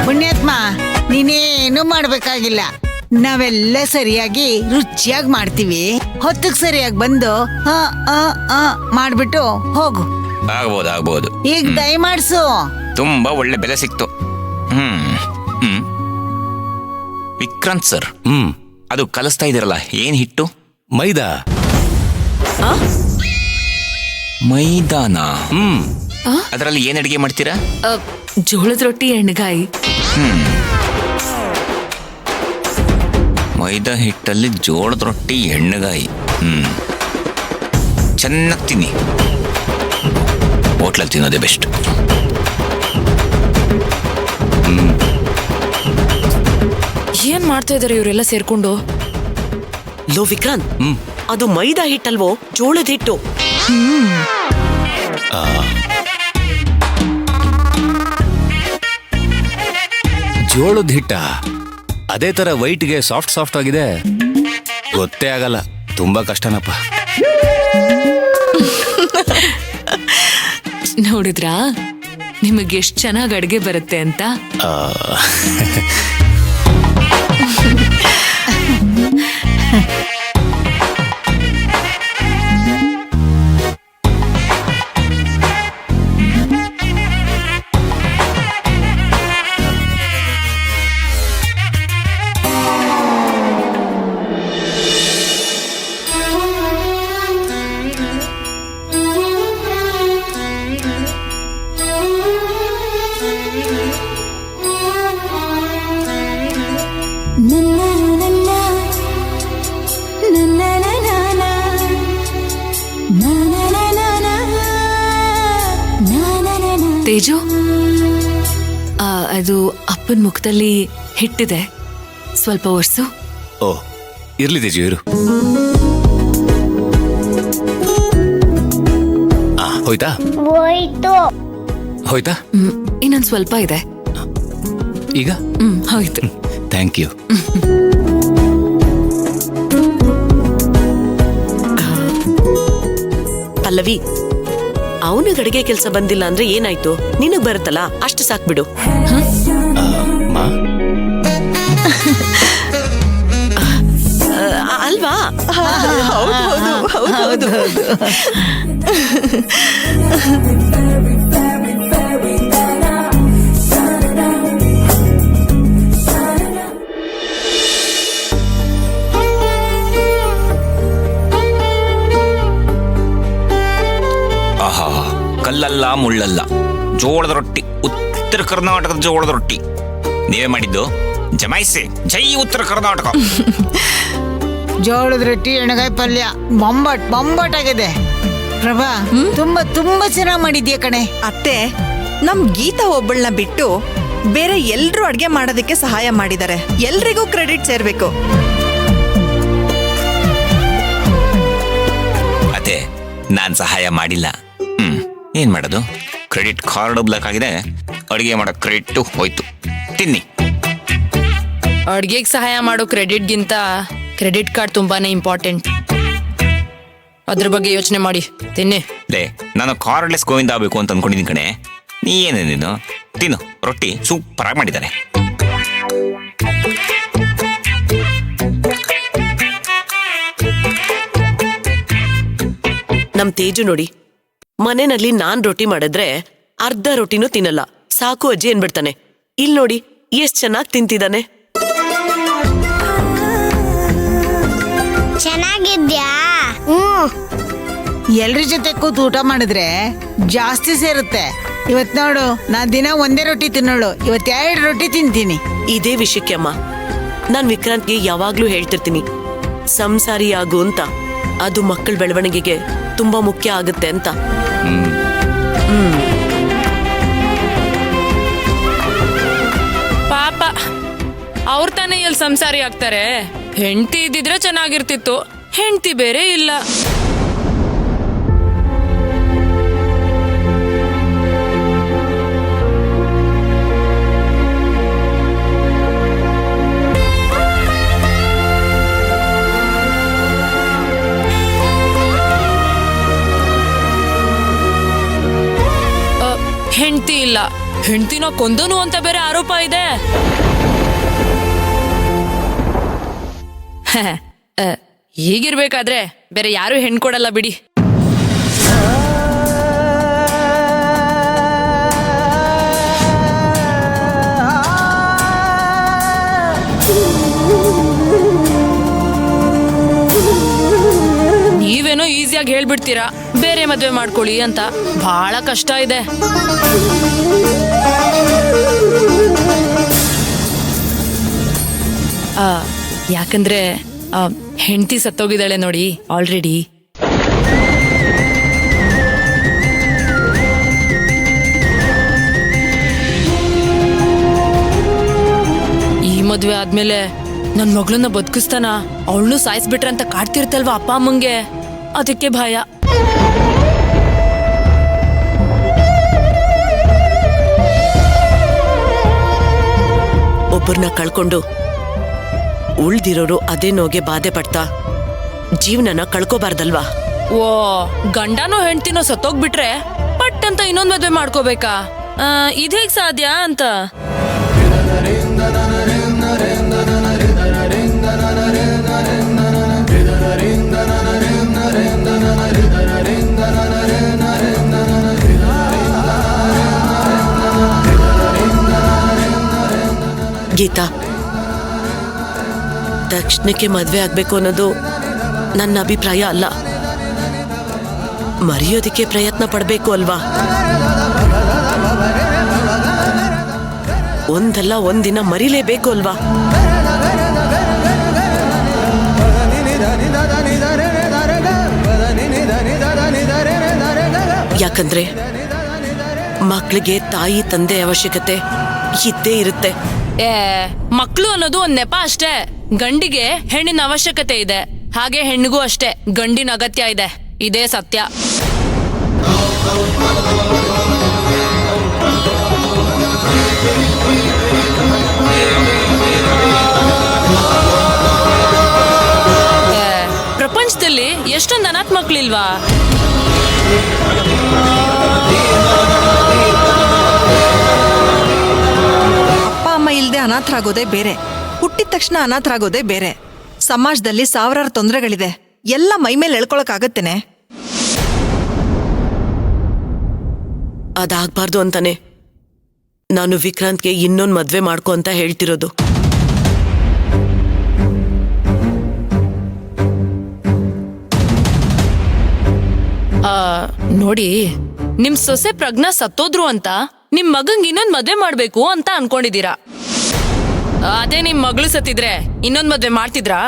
ಪುಣ್ಯಾತ್ಮ, ನೀನೇನು ಮಾಡ್ಬೇಕಾಗಿಲ್ಲ. ನಾವೆಲ್ಲ ಸರಿಯಾಗಿ ರುಚಿಯಾಗಿ ಮಾಡ್ತೀವಿ. ಹೊತ್ತಿಗೆ ಸರಿಯಾಗಿ ಬಂದು ಮಾಡ್ಬಿಟ್ಟು ಹೋಗು. ಆಗ್ಬೋದು. ಈಗ ದಯಮಾಡ್ಸು. ತುಂಬಾ ಒಳ್ಳೆ ಬೆಲೆ ಸಿಕ್ತು. ವಿಕ್ರಾಂತ್ ಸರ್, ಅದು ಕಲಿಸ್ತಾ ಇದೀರಲ್ಲ, ಏನ್ ಹಿಟ್ಟು? ಮೈದಾನ. ಅದರಲ್ಲಿ ಏನ್ ಅಡಿಗೆ ಮಾಡ್ತೀರಾ? ಜೋಳದ ರೊಟ್ಟಿ, ಎಣ್ಣೆಗಾಯಿ. ಮೈದಾ ಹಿಟ್ಟಲ್ಲಿ ಜೋಳದ ರೊಟ್ಟಿ, ಎಣ್ಣೆಗಾಯಿ. ಚೆನ್ನಾಗಿ ತಿನ್ನಿ. ಹೋಟ್ಲಲ್ಲಿ ತಿನ್ನೋದೇ ಬೆಸ್ಟ್. ಏನ್ ಮಾಡ್ತಾ ಇದಾರೆ ಇವರೆಲ್ಲ ಸೇರ್ಕೊಂಡು? ಲೋ ವಿಕ್ರಾಂತ್, ಅದು ಮೈದಾ ಹಿಟ್ಟಲ್ವೋ, ಜೋಳದ ಹಿಟ್ಟು. ಜೋಳದ ಹಿಟ್ಟ ಅದೇ ತರ ವೈಟ್ಗೆ ಸಾಫ್ಟ್ ಆಗಿದೆ. ಗೊತ್ತೇ ಆಗಲ್ಲ. ತುಂಬಾ ಕಷ್ಟನಪ್ಪ. ನೋಡಿದ್ರಾ ನಿಮಗೆ ಎಷ್ಟು ಚೆನ್ನಾಗಿ ಅಡ್ಗೆ ಬರುತ್ತೆ ಅಂತ. ತೇಜು, ಅದು ಅಪ್ಪನ ಮುಖದಲ್ಲಿ ಹಿಟ್ಟಿದೆ, ಸ್ವಲ್ಪ ಒರ್ಸು. ಓ, ಇರ್ಲಿ ತೇಜು, ಇರು. ಹೋಯ್ತಾ? ಹೋಯ್ತಾ? ಇನ್ನೊಂದು ಸ್ವಲ್ಪ ಇದೆ. ಈಗ ಹೋಯ್ತು. Thank you. ಪಲ್ಲವಿ, ಅವನಿಗೆ ಅಡಿಗೆ ಕೆಲಸ ಬಂದಿಲ್ಲ ಅಂದ್ರೆ ಏನಾಯ್ತು? ನಿನಗ್ ಬರುತ್ತಲ್ಲ, ಅಷ್ಟು ಸಾಕ್ಬಿಡು. ಅಲ್ವಾ? ಹೌದು. ಕಲ್ಲಲ್ಲ ಮುಳ್ಳಲ್ಲ, ಜೋಳದ ರೊಟ್ಟಿ, ಉತ್ತರ ಕರ್ನಾಟಕದ ಜೋಳದ ರೊಟ್ಟಿ. ನೀವೇ ಮಾಡಿದ್ದು? ಜಮಾಯಿಸಿ. ಜೈ ಉತ್ತರ ಕರ್ನಾಟಕ. ಜೋಳದ ರೊಟ್ಟಿ, ಎಣ್ಣೆಗಾಯಿ ಪಲ್ಯ ಬೊಂಬಾಟ್ ಆಗಿದೆ. ಪ್ರಭಾ, ತುಂಬಾ ಚೆನ್ನಾಗಿ ಮಾಡಿದ್ಯಾ ಕಣೆ. ಅತ್ತೆ, ನಮ್ ಗೀತಾ ಒಬ್ಬಳನ್ನ ಬಿಟ್ಟು ಬೇರೆ ಎಲ್ರೂ ಅಡ್ಗೆ ಮಾಡೋದಕ್ಕೆ ಸಹಾಯ ಮಾಡಿದ್ದಾರೆ. ಎಲ್ರಿಗೂ ಕ್ರೆಡಿಟ್ ಸೇರ್ಬೇಕು. ಅದೇ ನಾನ್ ಸಹಾಯ ಮಾಡಿಲ್ಲ. ಏನ್ ಮಾಡೋದು? ಕ್ರೆಡಿಟ್ ಕಾರ್ಡ್ ಬ್ಲಾಕ್ ಆಗಿದೆ. ಅಡಿಗೆ ಮಾಡೋ ಕ್ರೆಡಿಟ್ ಹೋಯ್ತು. ತಿನ್ನಿ. ಅಡ್ಗೆಗೆ ಸಹಾಯ ಮಾಡೋ ಕ್ರೆಡಿಟ್ಗಿಂತ ಕ್ರೆಡಿಟ್ ಕಾರ್ಡ್ ತುಂಬಾನೇ ಇಂಪಾರ್ಟೆಂಟ್. ಅದ್ರ ಬಗ್ಗೆ ಯೋಚನೆ ಮಾಡಿ ತಿನ್ನಿ. ನಾನು ಕಾರ್ಡ್ಲೆಸ್ ಗೋವಿಂದ ಆಗ್ಬೇಕು ಅಂತ ಅನ್ಕೊಂಡಿದ್ದೀನಿ ಕಣೆ. ನೀ ಏನೇನು ತಿನ್ನು. ರೊಟ್ಟಿ ಸೂಪರ್ ಆಗಿ ಮಾಡಿದ್ದಾರೆ. ನಮ್ ತೇಜು ನೋಡಿ, ಮನೆಯಲ್ಲಿ ನಾನ್ ರೊಟ್ಟಿ ಮಾಡಿದ್ರೆ ಅರ್ಧ ರೊಟ್ಟಿನೂ ತಿನ್ನಲ್ಲ. ಸಾಕು ಅಜ್ಜಿ ಅನ್ಬಿಡ್ತಾನೆ. ಇಲ್ ನೋಡಿ ಎಷ್ಟ್ ಚೆನ್ನಾಗಿ ತಿಂತಿದ್ದಾನೆ. ಚೆನ್ನಾಗಿದ್ಯಾ? ಎಲ್ರ ಜೊತೆ ಕೂತು ಊಟ ಮಾಡಿದ್ರೆ ಜಾಸ್ತಿ ಸೇರುತ್ತೆ. ಇವತ್ ನೋಡು, ನಾನ್ ದಿನ ಒಂದೇ ರೊಟ್ಟಿ ತಿನ್ನೋಳು, ಇವತ್ 2 ರೊಟ್ಟಿ ತಿಂತೀನಿ. ಇದೇ ವಿಷಯಕ್ಕೆ ಅಮ್ಮ, ನಾನ್ ವಿಕ್ರಾಂತ್ಗೆ ಯಾವಾಗ್ಲೂ ಹೇಳ್ತಿರ್ತೀನಿ, ಸಂಸಾರಿ ಆಗು ಅಂತ. ಅದು ಮಕ್ಕಳ ಬೆಳವಣಿಗೆಗೆ ತುಂಬಾ ಮುಖ್ಯ ಆಗುತ್ತೆ ಅಂತ. ಪಾಪ ಅವ್ರ ತಾನೇ ಎಲ್ಲಿ ಸಂಸಾರಿ ಆಗ್ತಾರೆ. ಹೆಂಡತಿ ಇದ್ದಿದ್ರೆ ಚೆನ್ನಾಗಿರ್ತಿತ್ತು. ಹೆಂಡತಿ ಬೇರೆ ಇಲ್ಲ. ಹೆಂಡತಿ ಇಲ್ಲ, ಹೆಂಡ್ತಿನ ಕೊಂದನು ಅಂತ ಬೇರೆ ಆರೋಪ ಇದೆ. ಹೀಗಿರ್ಬೇಕಾದ್ರೆ ಬೇರೆ ಯಾರು ಹೆಣ್ ಕೊಡಲ್ಲ ಬಿಡಿ. ನೀವೇನೋ ಈಸಿಯಾಗಿ ಹೇಳ್ಬಿಡ್ತೀರಾ ಬೇರೆ ಮದ್ವೆ ಮಾಡ್ಕೊಳ್ಳಿ ಅಂತ. ಬಹಳ ಕಷ್ಟ ಇದೆ. ಯಾಕಂದ್ರೆ ಹೆಂಡತಿ ಸತ್ತೋಗಿದ್ದಾಳೆ ನೋಡಿ ಆಲ್ರೆಡಿ. ಈ ಮದ್ವೆ ಆದ್ಮೇಲೆ ನನ್ ಮಗಳನ್ನ ಬದುಕಿಸ್ತಾನ, ಅವಳನ್ನು ಸಾಯಿಸ್ಬಿಟ್ರೆ ಅಂತ ಕಾಡ್ತಿರ್ತಲ್ವಾ ಅಪ್ಪ ಅಮ್ಮಂಗೆ, ಅದಕ್ಕೆ ಭಯ. ಒಬ್ಬರನ್ನ ಕಳ್ಕೊಂಡು ಉಳ್ದಿರೋರು ಅದೇ ನೋಗೆ ಬಾಧೆ ಪಡ್ತಾ ಜೀವನನ ಕಳ್ಕೋಬಾರ್ದಲ್ವಾ? ಓ, ಗಂಡನೋ ಹೆಂಡ್ತಿನೋ ಸತ್ತೋಗ್ಬಿಟ್ರೆ ಪಟ್ ಅಂತ ಇನ್ನೊಂದ್ ಮದ್ವೆ ಮಾಡ್ಕೋಬೇಕಾ? ಇದೇಗ್ ಸಾಧ್ಯ ಅಂತ. ಗೀತಾ, ತಕ್ಷಣಕ್ಕೆ ಮದ್ವೆ ಆಗ್ಬೇಕು ಅನ್ನೋದು ನನ್ನ ಅಭಿಪ್ರಾಯ ಅಲ್ಲ. ಮರೆಯೋದಿಕ್ಕೆ ಪ್ರಯತ್ನ ಪಡ್ಬೇಕು ಅಲ್ವಾ? ಒಂದಲ್ಲ ಒಂದಿನ ಮರಿಲೇಬೇಕು ಅಲ್ವಾ? ಯಾಕಂದ್ರೆ ಮಕ್ಕಳಿಗೆ ತಾಯಿ ತಂದೆ ಅವಶ್ಯಕತೆ ಇದ್ದೇ ಇರುತ್ತೆ. ಮಕ್ಳು ಅನ್ನೋದು ಒಂದ್ ನೆಪ ಅಷ್ಟೇ. ಗಂಡಿಗೆ ಹೆಣ್ಣಿನ ಅವಶ್ಯಕತೆ ಇದೆ, ಹಾಗೆ ಹೆಣ್ಣಿಗೂ ಅಷ್ಟೇ ಗಂಡಿನ ಅಗತ್ಯ ಇದೆ. ಇದೇ ಸತ್ಯ. ಪ್ರಪಂಚದಲ್ಲಿ ಎಷ್ಟೊಂದು ಅನಾಥ ಮಕ್ಳಿಲ್ವಾ? ಅಪ್ಪ ಅಮ್ಮ ಇಲ್ದೆ ಅನಾಥರಾಗೋದೇ ಬೇರೆ, ಹುಟ್ಟಿದ ತಕ್ಷಣ ಅನಾಥರಾಗೋದೇ ಬೇರೆ. ಸಮಾಜದಲ್ಲಿ ಸಾವಿರಾರು ತೊಂದರೆಗಳಿದೆ, ಎಲ್ಲ ಮೈಮೇಲೆ ಎಳ್ಕೊಳಕ್ಕಾಗತ್ತೇನೆ? ಅದಾಗ್ಬಾರ್ದು ಅಂತಾನೆ ನಾನು ವಿಕ್ರಾಂತ್ಗೆ ಇನ್ನೊಂದು ಮದ್ವೆ ಮಾಡ್ಕೊ ಅಂತ ಹೇಳ್ತಿರೋದು. ನೋಡಿ, ನಿಮ್ ಸೊಸೆ ಪ್ರಜ್ಞಾ ಸತ್ತೋದ್ರು ಅಂತ ನಿಮ್ ಮಗಂಗ್ ಇನ್ನೊಂದ್ ಮದ್ವೆ ಮಾಡ್ಬೇಕು ಅಂತ ಅನ್ಕೊಂಡಿದೀರಾ. ಅದೇ ನಿಮ್ ಮಗಳು ಸತ್ತಿದ್ರೆ ಇನ್ನೊಂದ್ ಮದ್ವೆ ಮಾಡ್ತಿದ್ರಾ?